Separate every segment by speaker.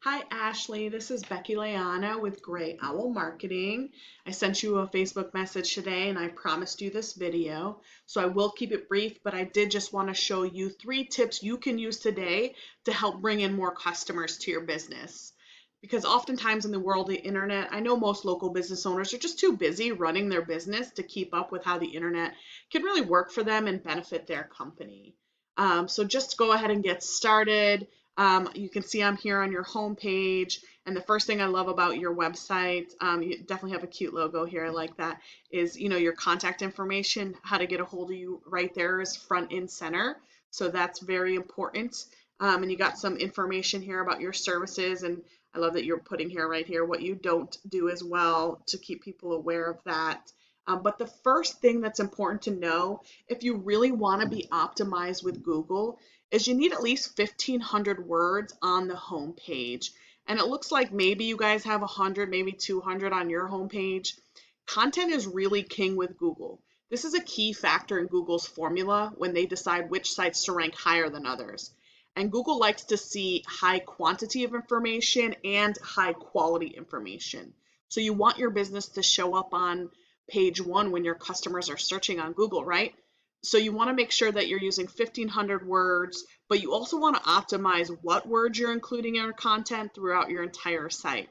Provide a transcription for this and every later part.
Speaker 1: Hi, Ashley. This is Becky with Gray Owl Marketing. I sent you a Facebook message today and I promised you this video. So I will keep it brief, but I did just want to show you 3 tips you can use today to help bring in more customers to your business. Because oftentimes in the world of the internet, I know most local business owners are just too busy running their business to keep up with how the internet can really work for them and benefit their company. So just go ahead and get started. You can see I'm here on your home page, and the first thing I love about your website, you definitely have a cute logo here, I like that, is your contact information, how to get a hold of you right there is front and center. So that's very important. And you got some information here about your services, and I love that you're putting here right here what you don't do as well to keep people aware of that. But the first thing that's important to know if you really want to be optimized with Google is you need at least 1,500 words on the home page. And it looks like maybe you guys have 100, maybe 200 on your home page. Content is really king with Google. This is a key factor in Google's formula when they decide which sites to rank higher than others. And Google likes to see high quantity of information and high quality information. So you want your business to show up on page 1 when your customers are searching on Google, right? So you want to make sure that you're using 1,500 words, but you also want to optimize what words you're including in your content throughout your entire site.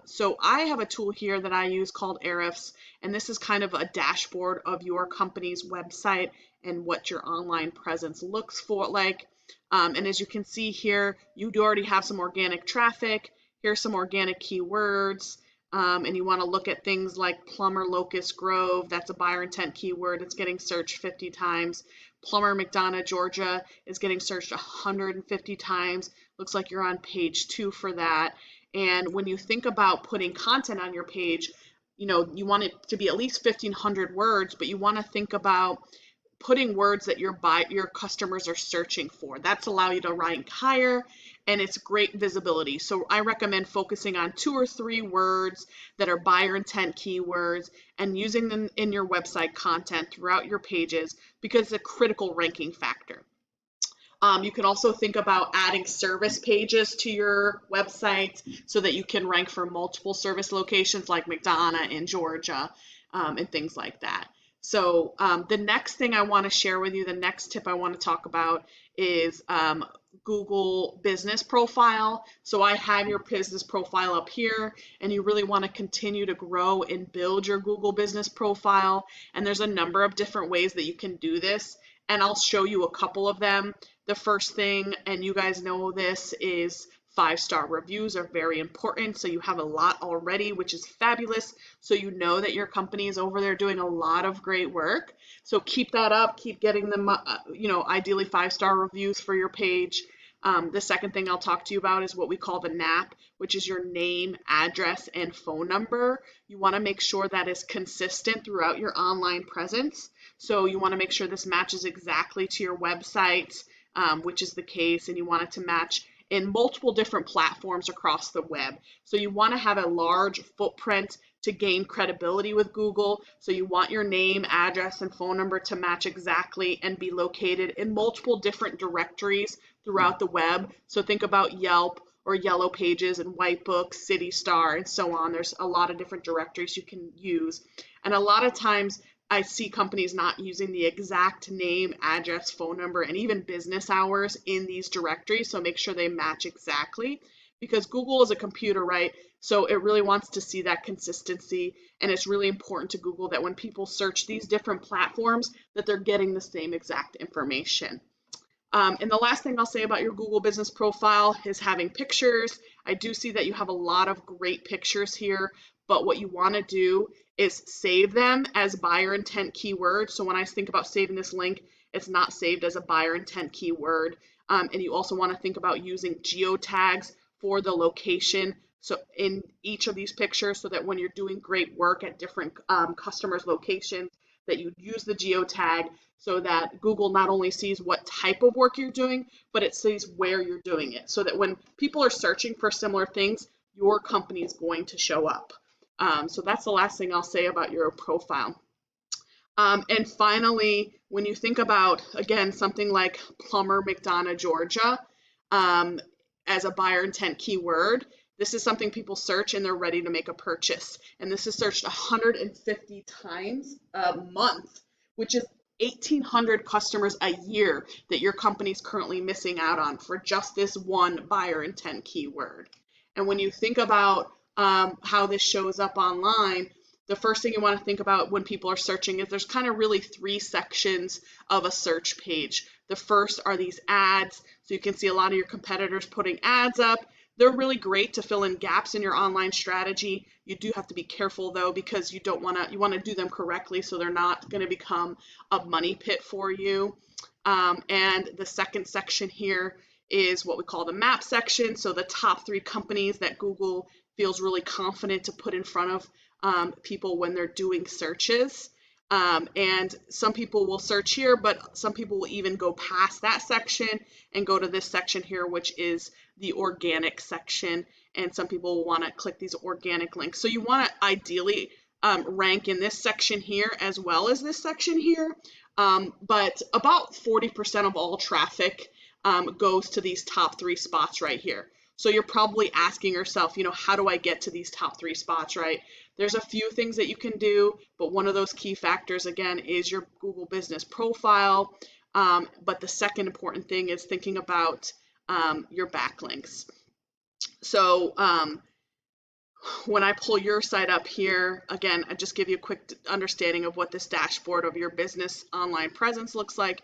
Speaker 1: So I have a tool here that I use called Ahrefs, and this is kind of a dashboard of your company's website and what your online presence looks for like. And as you can see here, you do already have some organic traffic. Here's some organic keywords. And you want to look at things like plumber Locust Grove. That's a buyer intent keyword. It's getting searched 50 times. Plumber McDonough, Georgia is getting searched 150 times. Looks like you're on page 2 for that. And when you think about putting content on your page, you want it to be at least 1,500 words, but you want to think about putting words that your customers are searching for. That's allow you to rank higher, and it's great visibility. So I recommend focusing on 2 or 3 words that are buyer intent keywords and using them in your website content throughout your pages because it's a critical ranking factor. You can also think about adding service pages to your website so that you can rank for multiple service locations like McDonough in Georgia and things like that. So the next thing I want to share with you, the next tip I want to talk about is Google Business Profile. So I have your business profile up here, and you really want to continue to grow and build your Google Business Profile. And there's a number of different ways that you can do this, and I'll show you a couple of them. The first thing, and you guys know this, is 5-star reviews are very important. So you have a lot already, which is fabulous. So you know that your company is over there doing a lot of great work. So keep that up, keep getting them, ideally 5-star reviews for your page. The second thing I'll talk to you about is what we call the NAP, which is your name, address, and phone number. You want to make sure that is consistent throughout your online presence. So you want to make sure this matches exactly to your website, which is the case, and you want it to match in multiple different platforms across the web. So you want to have a large footprint to gain credibility with Google. So you want your name, address, and phone number to match exactly and be located in multiple different directories throughout the web. So think about Yelp or Yellow Pages and Whitebook, City Star, and so on. There's a lot of different directories you can use. And a lot of times I see companies not using the exact name, address, phone number, and even business hours in these directories. So make sure they match exactly, because Google is a computer, right? So it really wants to see that consistency. And it's really important to Google that when people search these different platforms, that they're getting the same exact information. And the last thing I'll say about your Google Business Profile is having pictures. I do see that you have a lot of great pictures here, but what you want to do is save them as buyer intent keywords. So when I think about saving this link, it's not saved as a buyer intent keyword. And you also want to think about using geotags for the location. So in each of these pictures, so that when you're doing great work at different customers' locations, that you use the geotag so that Google not only sees what type of work you're doing, but it sees where you're doing it. So that when people are searching for similar things, your company is going to show up. So that's the last thing I'll say about your profile. And finally, when you think about, again, something like Plumber McDonough, Georgia, as a buyer intent keyword, this is something people search and they're ready to make a purchase. And this is searched 150 times a month, which is 1,800 customers a year that your company's currently missing out on for just this one buyer intent keyword. And when you think about how this shows up online, the first thing you want to think about when people are searching is there's kind of really three sections of a search page. The first are these ads. So you can see a lot of your competitors putting ads up. They're really great to fill in gaps in your online strategy. You do have to be careful though, because you want to do them correctly so they're not going to become a money pit for you. And the second section here is what we call the map section. So the top 3 companies that Google feels really confident to put in front of people when they're doing searches. And some people will search here, but some people will even go past that section and go to this section here, which is the organic section. And some people will want to click these organic links. So you want to ideally rank in this section here as well as this section here. But about 40% of all traffic goes to these top 3 spots right here. So you're probably asking yourself, how do I get to these top 3 spots, right? There's a few things that you can do, but one of those key factors, again, is your Google business profile. But the second important thing is thinking about your backlinks. So when I pull your site up here, again, I just give you a quick understanding of what this dashboard of your business online presence looks like.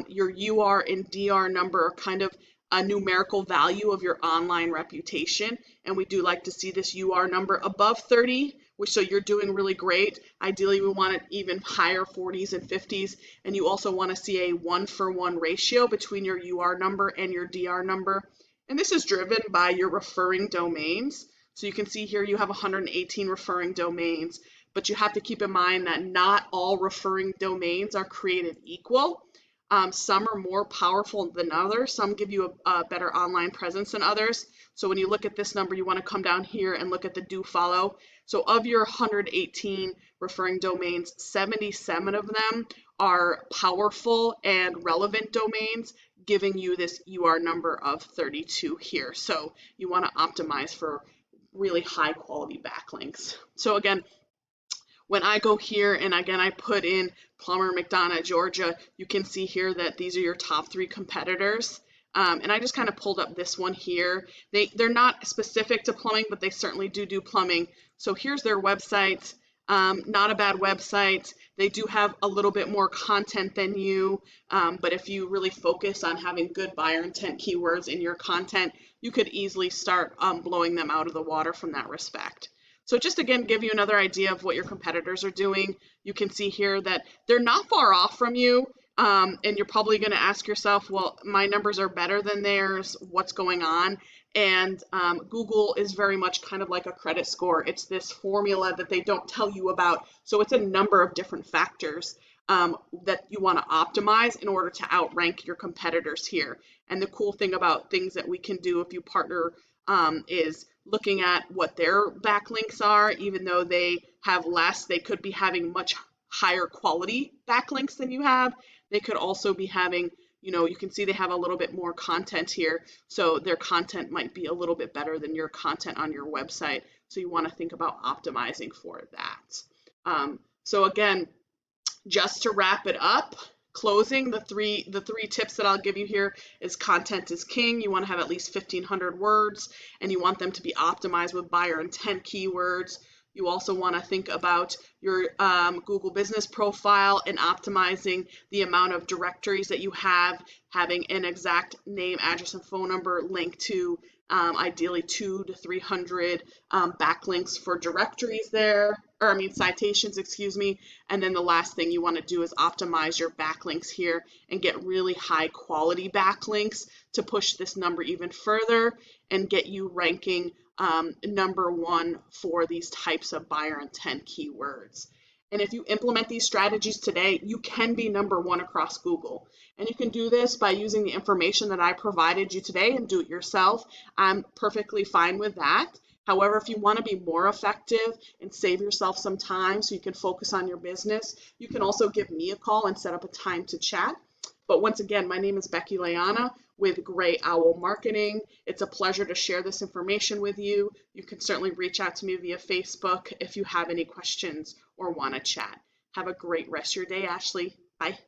Speaker 1: Your UR and DR number are kind of a numerical value of your online reputation, and we do like to see this UR number above 30, which so you're doing really great. Ideally, we want it even higher, 40s and 50s, and you also want to see a 1-for-1 ratio between your UR number and your DR number. And this is driven by your referring domains. So you can see here you have 118 referring domains, but you have to keep in mind that not all referring domains are created equal. Some are more powerful than others. Some give you a better online presence than others. So when you look at this number, you want to come down here and look at the do follow. So of your 118 referring domains, 77 of them are powerful and relevant domains, giving you this UR number of 32 here. So you want to optimize for really high quality backlinks. So again, when I go here and again I put in Plumber, McDonough, Georgia, you can see here that these are your top 3 competitors. And I just kind of pulled up this one here. They're not specific to plumbing, but they certainly do plumbing. So here's their website. Not a bad website. They do have a little bit more content than you, but if you really focus on having good buyer intent keywords in your content, you could easily start blowing them out of the water from that respect. So just again, give you another idea of what your competitors are doing. You can see here that they're not far off from you, and you're probably going to ask yourself, well, my numbers are better than theirs. What's going on? And Google is very much kind of like a credit score. It's this formula that they don't tell you about. So it's a number of different factors that you want to optimize in order to outrank your competitors here. And the cool thing about things that we can do if you partner is looking at what their backlinks are. Even though they have less, they could be having much higher quality backlinks than you have. They could also be having, you can see they have a little bit more content here. So their content might be a little bit better than your content on your website. So you want to think about optimizing for that. So again, just to wrap it up, closing, the three tips that I'll give you here is content is king. You want to have at least 1,500 words, and you want them to be optimized with buyer intent keywords. You also want to think about your Google business profile and optimizing the amount of directories that you have, having an exact name, address, and phone number linked to ideally 200 to 300 backlinks for directories there, citations, excuse me. And then the last thing you want to do is optimize your backlinks here and get really high quality backlinks to push this number even further and get you ranking number 1 for these types of buyer intent keywords. And if you implement these strategies today, you can be number 1 across Google. And you can do this by using the information that I provided you today and do it yourself. I'm perfectly fine with that. However, if you want to be more effective and save yourself some time so you can focus on your business, you can also give me a call and set up a time to chat. But once again, my name is Becky Leana with Gray Owl Marketing. It's a pleasure to share this information with you. You can certainly reach out to me via Facebook if you have any questions or want to chat. Have a great rest of your day, Ashley. Bye.